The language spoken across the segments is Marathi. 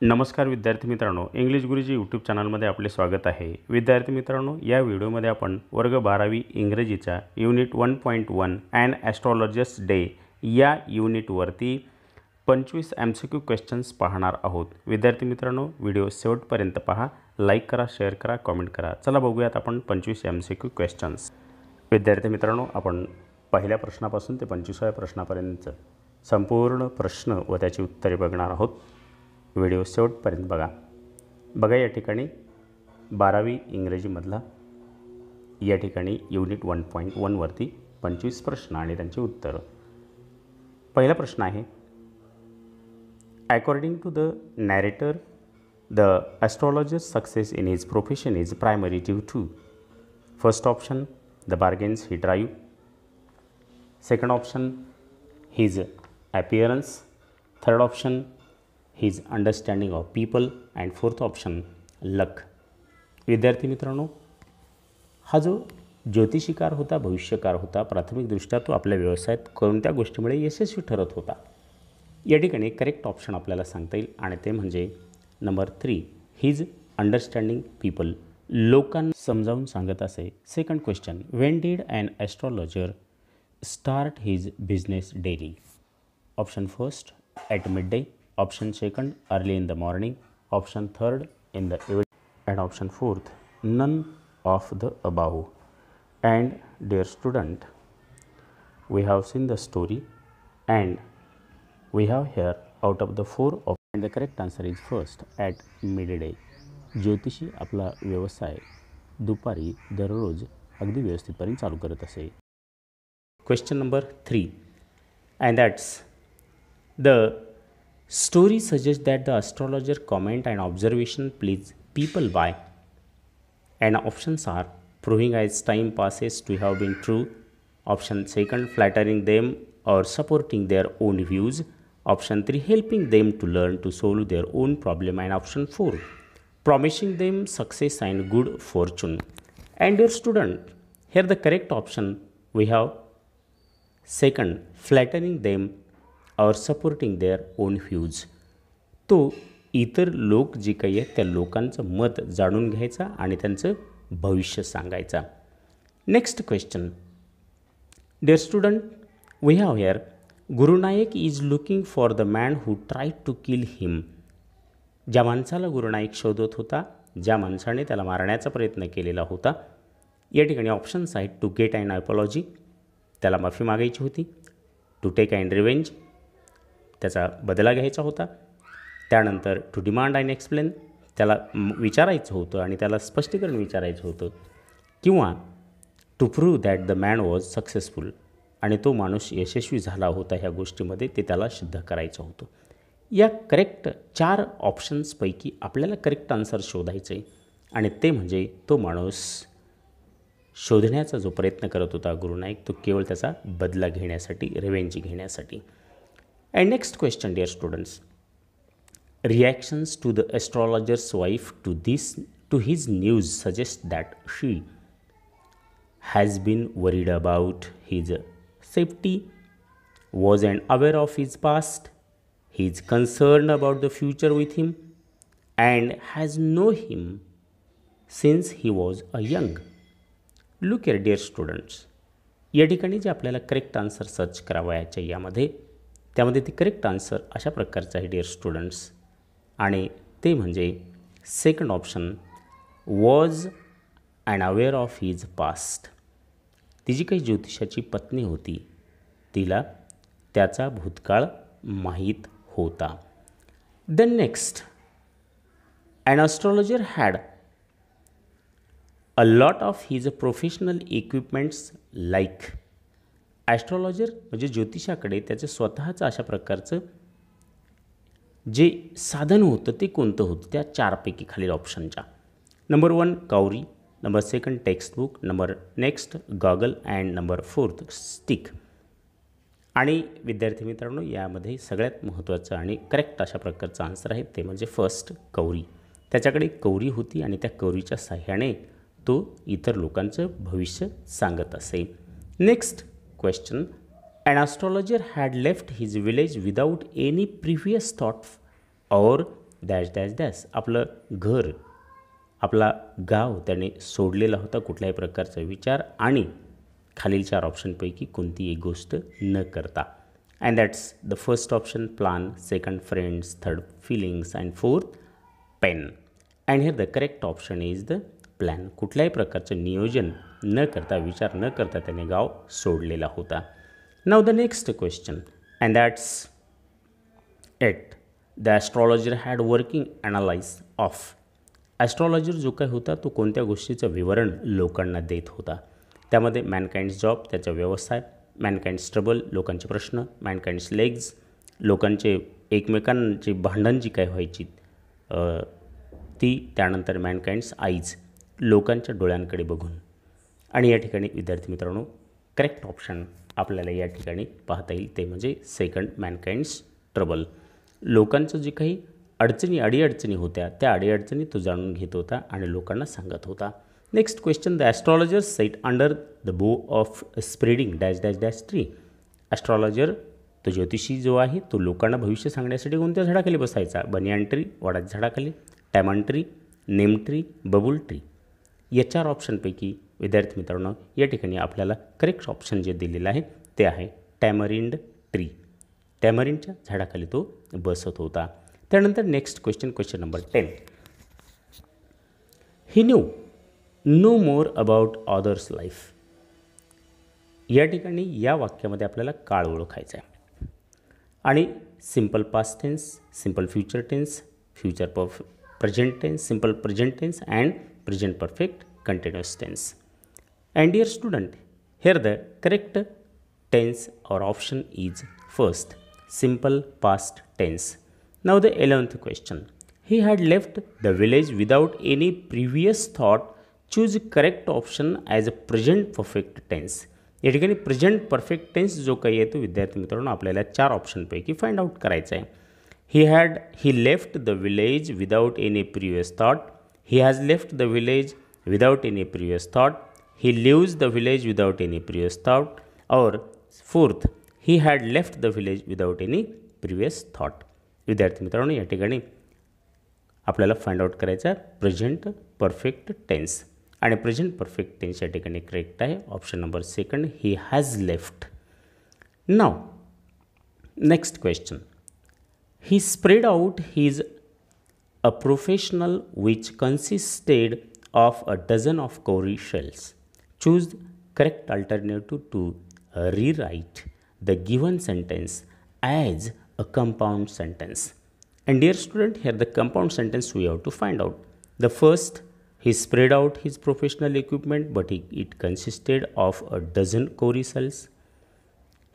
नमस्कार विद्यार्थी मित्रांनो, इंग्लिश गुरुजी यूट्यूब चॅनलमध्ये आपले स्वागत आहे. विद्यार्थी मित्रांनो, या व्हिडिओमध्ये आपण वर्ग 12वी इंग्रजीचा युनिट 1.1 अँड ॲस्ट्रॉलॉजर्स डे या युनिटवरती 25 MCQ क्वेश्चन्स पाहणार आहोत. विद्यार्थी मित्रांनो, व्हिडिओ शेवटपर्यंत पहा, लाईक करा, शेअर करा, कमेंट करा. चला बघूयात आपण 25 MCQ क्वेश्चन्स. विद्यार्थी मित्रांनो, आपण पहिल्या प्रश्नापासून ते 25व्या प्रश्नापर्यंत संपूर्ण प्रश्न व त्याची उत्तरे बघणार आहोत. व्हिडिओ शेवटपर्यंत बघा. या ठिकाणी 12वी इंग्रजीमधला या ठिकाणी युनिट 1.1 वरती 25 प्रश्न आणि त्यांची उत्तरं. पहिला प्रश्न आहे, according to the narrator the astrologers success in his profession is primary due to. First option, the bargains he drive. Second option, his appearance. Third option, his understanding of people, and fourth option, luck. विद्यार्थी मित्रांनो, हा जो ज्योतिषीकार होता, भविष्यकार होता, प्राथमिकदृष्ट्या तो आपल्या व्यवसायात कोणत्या गोष्टीमुळे यशस्वी ठरत होता. या ठिकाणी करेक्ट ऑप्शन आपल्याला सांगता येईल आणि ते म्हणजे नंबर 3, हिज अंडरस्टँडिंग पीपल. लोकांना समजावून सांगत असे. Second question, when did an astrologer start his business daily. Option first, at mid day. Option second, early in the morning. Option third, in the evening. And option fourth, none of the above. And dear student, we have seen the story and we have here out of the 4 options. And the correct answer is first, at midday. ज्योतिषी आपला व्यवसाय दुपारी दररोज अगदी व्यवस्थितपणे चालू करत असे. Question number 3, and that's the story suggests that the astrologer comment and observation please people by, and options are proving as time passes to have been true. Option second, flattering them or supporting their own views. Option 3, helping them to learn to solve their own problem. And option 4, promising them success and good fortune. And dear student, here the correct option we have second, flattering them और सपोर्टिंग देअर ओन व्ह्यूज. तो इतर लोक जे काही आहेत त्या लोकांचं मत जाणून घ्यायचा आणि त्यांचं भविष्य सांगायचा. Next question, dear student, we have here Gurunayak is looking for the man who try to kill him. ज्या माणसाला गुरुनायक शोधत होता, ज्या माणसाने त्याला मारण्याचा प्रयत्न केलेला होता. या ठिकाणी ऑप्शन्स आहेत, टू गेट अँड अपॉलॉजी, त्याला माफी मागायची होती. टू टेक अँड रिवेंज, त्याचा बदला घ्यायचा होता. त्यानंतर टू डिमांड अँड एक्सप्लेन, त्याला विचारायचं होतं आणि त्याला स्पष्टीकरण विचारायचं होतं. किंवा to prove that the man was successful, आणि तो माणूस यशस्वी झाला होता ह्या गोष्टीमध्ये, ते त्याला सिद्ध करायचं होतं. या करेक्ट 4 ऑप्शन्सपैकी आपल्याला करेक्ट आन्सर शोधायचं आहे आणि ते म्हणजे तो माणूस शोधण्याचा जो प्रयत्न करत होता गुरुनायक, तो केवळ त्याचा बदला घेण्यासाठी, रिवेंज घेण्यासाठी. And next question, dear students, reactions to the astrologer's wife to his news suggest that she has been worried about his safety, was unaware of his past, he is concerned about the future with him, and has known him since he was a young. Look here, dear students, या ठिकाणी जे आपल्याला करेक्ट आन्सर सर्च करावयाचे यामध्ये, त्यामध्ये ती करेक्ट आन्सर अशा प्रकारचं आहे डिअर स्टुडंट्स, आणि ते म्हणजे second option, was unaware of his past. ती जी काही ज्योतिषाची पत्नी होती तिला त्याचा भूतकाळ माहीत होता. Then next, an astrologer had a lot of his professional equipments like. Astrologer म्हणजे ज्योतिषाकडे त्याचं स्वतःचं अशा प्रकारचं जे साधन होतं ते कोणतं होतं, त्या 4पैकी खालील ऑप्शनच्या. नंबर 1, कौरी. Number 2, textbook. Number next, goggle. And number 4, stick. आणि विद्यार्थी मित्रांनो, यामध्ये सगळ्यात महत्त्वाचं आणि करेक्ट अशा प्रकारचं आन्सर आहे ते म्हणजे फर्स्ट, कौरी. त्याच्याकडे कौरी होती आणि त्या कौरीच्या साह्याने तो इतर लोकांचं भविष्य सांगत असे. Next question, an astrologer had left his village without any previous thought or dash dash dash आपलं घर आपला गाव त्याने सोडलेला होता कुठल्याही प्रकारचा विचार आणि खालील 4 ऑप्शनपैकी कोणती एक गोष्ट न करता. And that's the first option plan, second friends, third feelings and fourth pain. And here the correct option is the plan. कुठल्याही प्रकारचं नियोजन न करता विचार न करता त्याने गाव सोडलेला होता. नाव the next question and that's at the astrologer had working analyse of. Astrologer जो काय होता तो कोणत्या गोष्टीचं विवरण लोकांना देत होता. त्यामध्ये मॅनकाइंड्स जॉब त्याचा व्यवसाय, मॅनकाइंड्स ट्रबल लोकांचे प्रश्न, मॅनकाइंड्स लेग्स लोकांचे एकमेकांची भांडण जी काय व्हायची ती, त्यानंतर मॅनकाइंड्स आईज लोकांच्या डोळ्यांकडे बघून. आणि या ठिकाणी विद्यार्थी मित्रांनो करेक्ट ऑप्शन आपल्याला या ठिकाणी पाहता येईल ते म्हणजे सेकंड मॅनकाइंड्स ट्रबल. लोकांचं जे काही अडीअडचणी होत्या त्या अडीअडचणी तो जाणून घेत होता आणि लोकांना सांगत होता. Next question the astrologer sat under the bow of spreading dash dash dash tree. Astrologer तो ज्योतिषी जो आहे तो लोकांना भविष्य सांगण्यासाठी कोणत्या झाडाखाली बसायचा. बनियान ट्री वडाच्या झाडाखाली, टॅमन ट्री, नेम ट्री, बबुल ट्री. या 4 ऑप्शनपैकी विद्यार्थी मित्रांनो या ठिकाणी आपल्याला करेक्ट ऑप्शन जे दिलेलं आहे ते आहे टॅमरिंड ट्री. टॅमरिंडच्या झाडाखाली तो बसत होता. त्यानंतर next question number 10. He knew no more about others life. या ठिकाणी या वाक्यामध्ये आपल्याला काळ ओळखायचा आहे आणि simple past tense, simple future tense, future present tense, simple present tense and present perfect continuous tense. And dear student here the correct tense or option is first simple past tense. Now the 11th question. He had left the village without any previous thought. Choose correct option as a present perfect tense. या ठिकाणी प्रेझेंट परफेक्ट टेन्स जो काही आहे तो विद्यार्थी मित्रांनो आपल्याला 4 ऑप्शनपैकी फाइंड आउट करायचा आहे. He left the village without any previous thought. He has left the village without any previous thought. He leaves the village without any previous thought. और fourth he had left the village without any previous thought. विद्यार्थी मित्रांनो या ठिकाणी आपल्याला फाइंड आउट करायचा प्रेझेंट परफेक्ट टेन्स आणि प्रेझेंट परफेक्ट टेन्स या ठिकाणी करेक्ट आहे option number second he has left. नाव next question. He spread out his a professional which consisted of a dozen of cowrie shells. Choose correct alternative to rewrite the given sentence as a compound sentence. And dear student, here the compound sentence we have to find out. The first, he spread out his professional equipment, but it consisted of a dozen cowrie shells.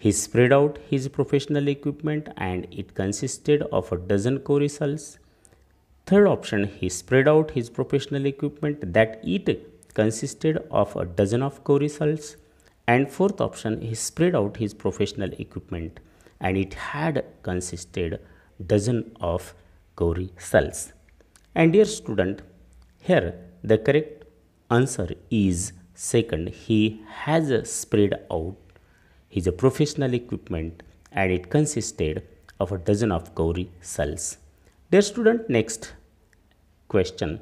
He spread out his professional equipment and it consisted of a dozen cowrie shells. Third option, he spread out his professional equipment that it consisted of a dozen of cowrie shells. And fourth option, he spread out his professional equipment and it had consisted dozen of cowrie shells. And dear student, here the correct answer is second, he has spread out his professional equipment and it consisted of a dozen of cowrie shells. Dear student, next question.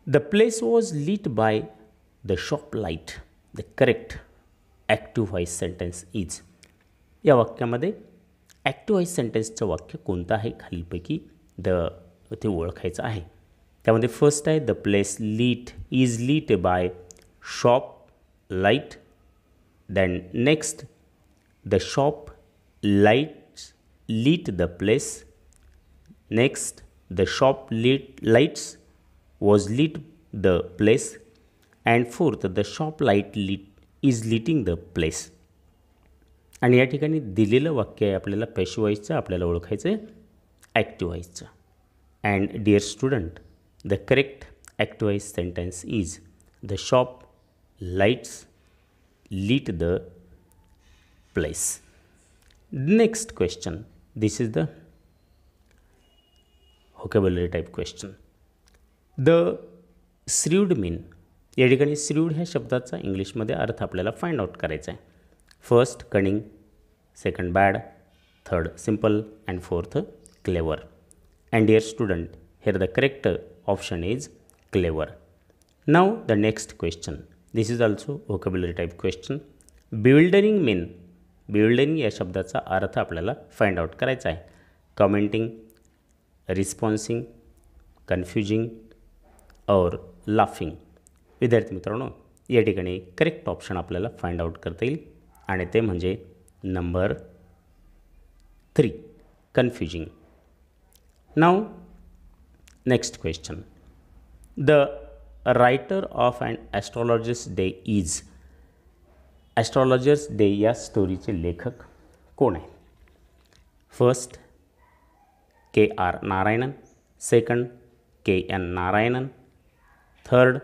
The place was lit by the shop light. The correct active voice sentence is. या वाक्यामध्ये ॲक्टिव्ह व्हॉइस सेंटेन्सचं वाक्य कोणतं आहे खालीलपैकी ते ओळखायचं आहे. त्यामध्ये फर्स्ट आहे the place is lit by shop light. Then next the shop lights lit the place. Next the shop lights was lit the place. And fourth the shop light is lighting the place. आणि या ठिकाणी दिलेलं वाक्य आहे आपल्याला पॅसिव्ह व्हॉइसचं, आपल्याला ओळखायचं आहे ॲक्टिव्ह व्हॉइसचं. And dear student the correct active voice sentence is the shop lights lit the place. Next question, this is the vocabulary type question. The shrewd mean. या ठिकाणी श्रीवड ह्या शब्दाचा इंग्लिशमध्ये अर्थ आपल्याला फाइंड आउट करायचा आहे. फर्स्ट कनिंग, second bad, third simple and fourth clever. And dear student, here the correct option is clever. Now the next question. This is also vocabulary type question. Bewildering mean. Bewildering या शब्दाचा अर्थ आपल्याला फाइंड आउट करायचा आहे. कमेंटिंग, रिस्पॉन्सिंग, कन्फ्युजिंग और लाफिंग. विद्यार्थी मित्रांनो, या ठिकाणी करेक्ट ऑप्शन आपल्याला फाइंड आउट करता येईल आणि ते म्हणजे number 3, confusing. Now next question. The writer of an astrologer's day is. Astrologer's day या स्टोरीचे लेखक कोण आहे? First KR Narayanan, second KN Narayanan, third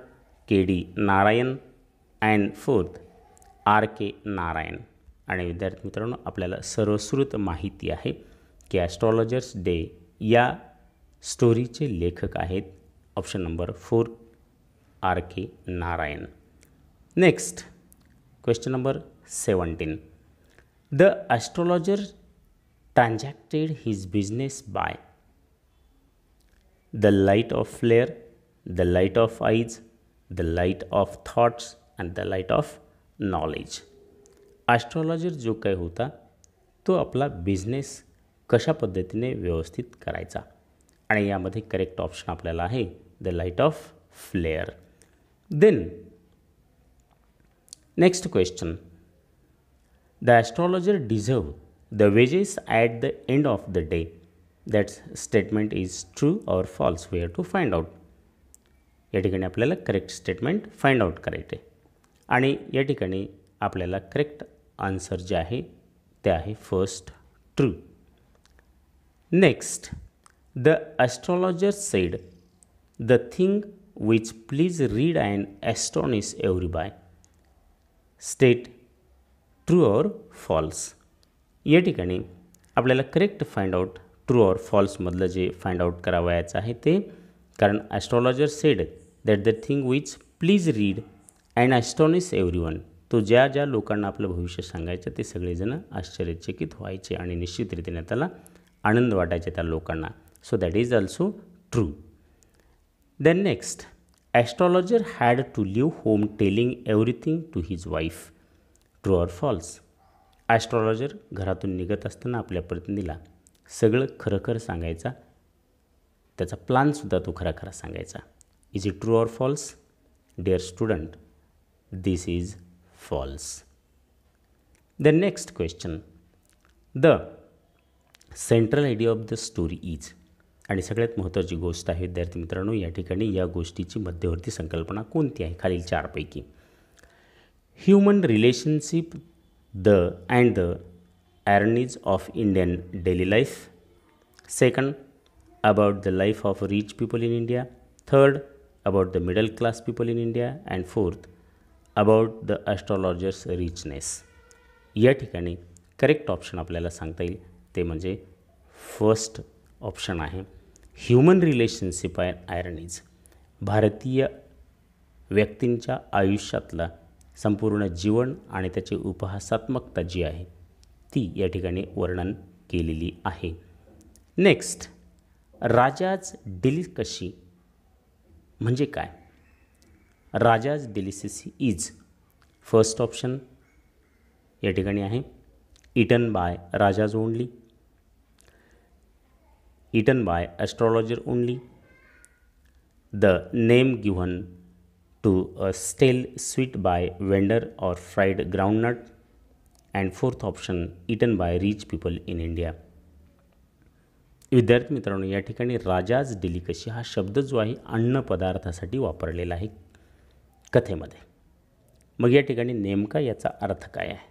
KD Narayan and fourth RK Narayan. आणि विद्यार्थी मित्रांनो, आपल्याला सर्वश्रुत माहिती आहे की ॲस्ट्रॉलॉजर्स डे या स्टोरीचे लेखक आहेत option number 4 RK Narayan. Next question number 17. The astrologer transacted his business by the light of flare, the light of eyes, the light of thoughts and the light of knowledge. Astrologer जो काय होता तो आपला बिझनेस कशा पद्धतीने व्यवस्थित करायचा, आणि यामध्ये करेक्ट ऑप्शन आपल्याला आहे the light of flare. Then next question. The astrologer deserve the wages at the end of the day. That statement is true or false. We have to find out. या ठिकाणी आपल्याला करेक्ट स्टेटमेंट फाइंड आउट करायचे आणि या ठिकाणी आपल्याला करेक्ट आन्सर जे आहे ते आहे first true. Next, the astrologer said, the thing which please read and astonish everybody. State true or false. या ठिकाणी आपल्याला करेक्ट फाइंड आउट ट्रू और फॉल्समधलं जे फाइंड आउट करावयाचं आहे ते, कारण astrologer said that the thing which please read and astonish everyone. तो ज्या ज्या लोकांना आपलं भविष्य सांगायचं ते सगळेजण आश्चर्यचकित व्हायचे आणि निश्चित रीतीने त्याला आनंद वाटायचे त्या लोकांना. So that is also true. Then next, astrologer had to leave home telling everything to his wife. True or false. Astrologer घरातून निघत असताना आपल्या पत्नीला सगळं खरं खरं सांगायचा, त्याचा प्लानसुद्धा तो खरा खरा सांगायचा. Is it true or false? Dear student, this is false. The next question. The central idea of the story is. आणि सगळ्यात महत्त्वाची गोष्ट आहे विद्यार्थी मित्रांनो, या ठिकाणी या गोष्टीची मध्यवर्ती संकल्पना कोणती आहे? खालील चारपैकी. Human relationship the and the ironies of Indian daily life. Second, about the life of rich people in India. Third, about the middle class people in India. And fourth, about the astrologers richness. या ठिकाणी करेक्ट ऑप्शन आपल्याला सांगता येईल ते म्हणजे फर्स्ट ऑप्शन आहे. Human relationship and ironies. भारतीय व्यक्तींच्या आयुष्यातला संपूर्ण जीवन आणि त्याची उपहासात्मकता जी आहे ती या ठिकाणी वर्णन केलेली आहे. नेक्स्ट, राजाज डेलिकसी म्हणजे काय? राजाज डेलिकसी इज. फर्स्ट ऑप्शन या ठिकाणी आहे eaten by rajas only, eaten by astrologer only, the name given to a stale sweet by vendor or fried groundnut, and fourth option eaten by rich people in India. विद्यार्थी मित्रांनो, या ठिकाणी राजाज डेलिकसी हा शब्द जो आहे अन्न पदार्थासाठी वापरलेला आहे कथेमध्ये. मग या ठिकाणी नेमका याचा अर्थ काय आहे?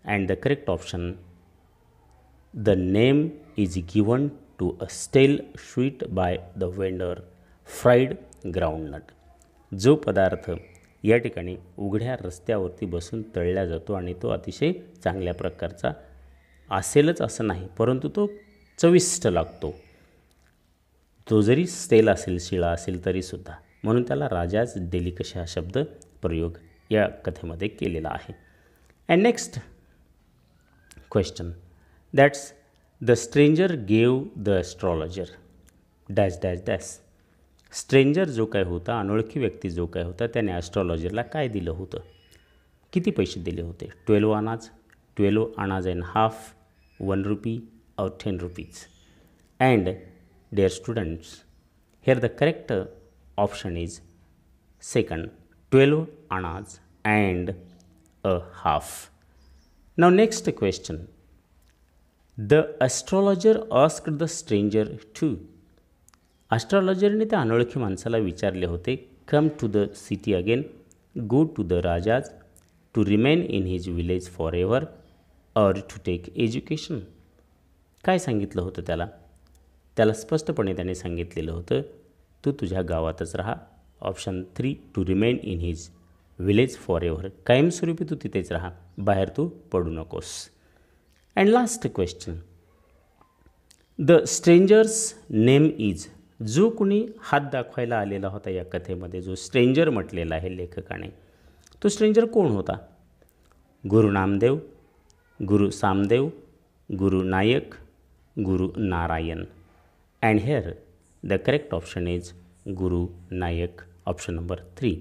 And the correct option, the name is given to a stale sweet by the vendor fried groundnut. जो पदार्थ या ठिकाणी उघड्या रस्त्यावरती बसून तळला जातो आणि तो अतिशय चांगल्या प्रकारचा असेलच असं नाही, परंतु तो चविष्ट लागतो. तो जरी स्टेल असेल, शिळा असेल तरीसुद्धा, म्हणून त्याला राजाज डेलिकसी हा शब्द प्रयोग या कथेमध्ये केलेला आहे. And next question, that's the stranger gave the astrologer. Dash dash dash. Stranger जो काय होता, अनोळखी व्यक्ती जो काय होता, त्याने ॲस्ट्रॉलॉजरला काय दिलं होतं, किती पैसे दिले होते? 12 आनाज, 12 आनाज and half, 1 rupee or 10 rupees. And dear students, here the correct option is second, 12 annas and a half. Now next question. The astrologer asked the stranger to. ॲस्ट्रॉलॉजरने त्या अनोळखी माणसाला विचारले होते, come to the city again, go to the rajas, to remain in his village forever, or to take education. काय सांगितलं होतं त्याला? त्याला स्पष्टपणे त्याने सांगितलेलं होतं, तू तुझ्या गावातच राहा. Option 3, to remain in his village forever, कायमस्वरूपी तू तिथेच राहा, बाहेर तू पडू नकोस. And last question. The strangers name is. जो कुणी हात दाखवायला आलेला होता या कथेमध्ये, जो स्ट्रेंजर म्हटलेला आहे लेखकाने, तो स्ट्रेंजर कोण होता? गुरु नामदेव, गुरु सामदेव, गुरु नायक, गुरु Narayan. And hair the correct option is Guru Nayak, option number 3.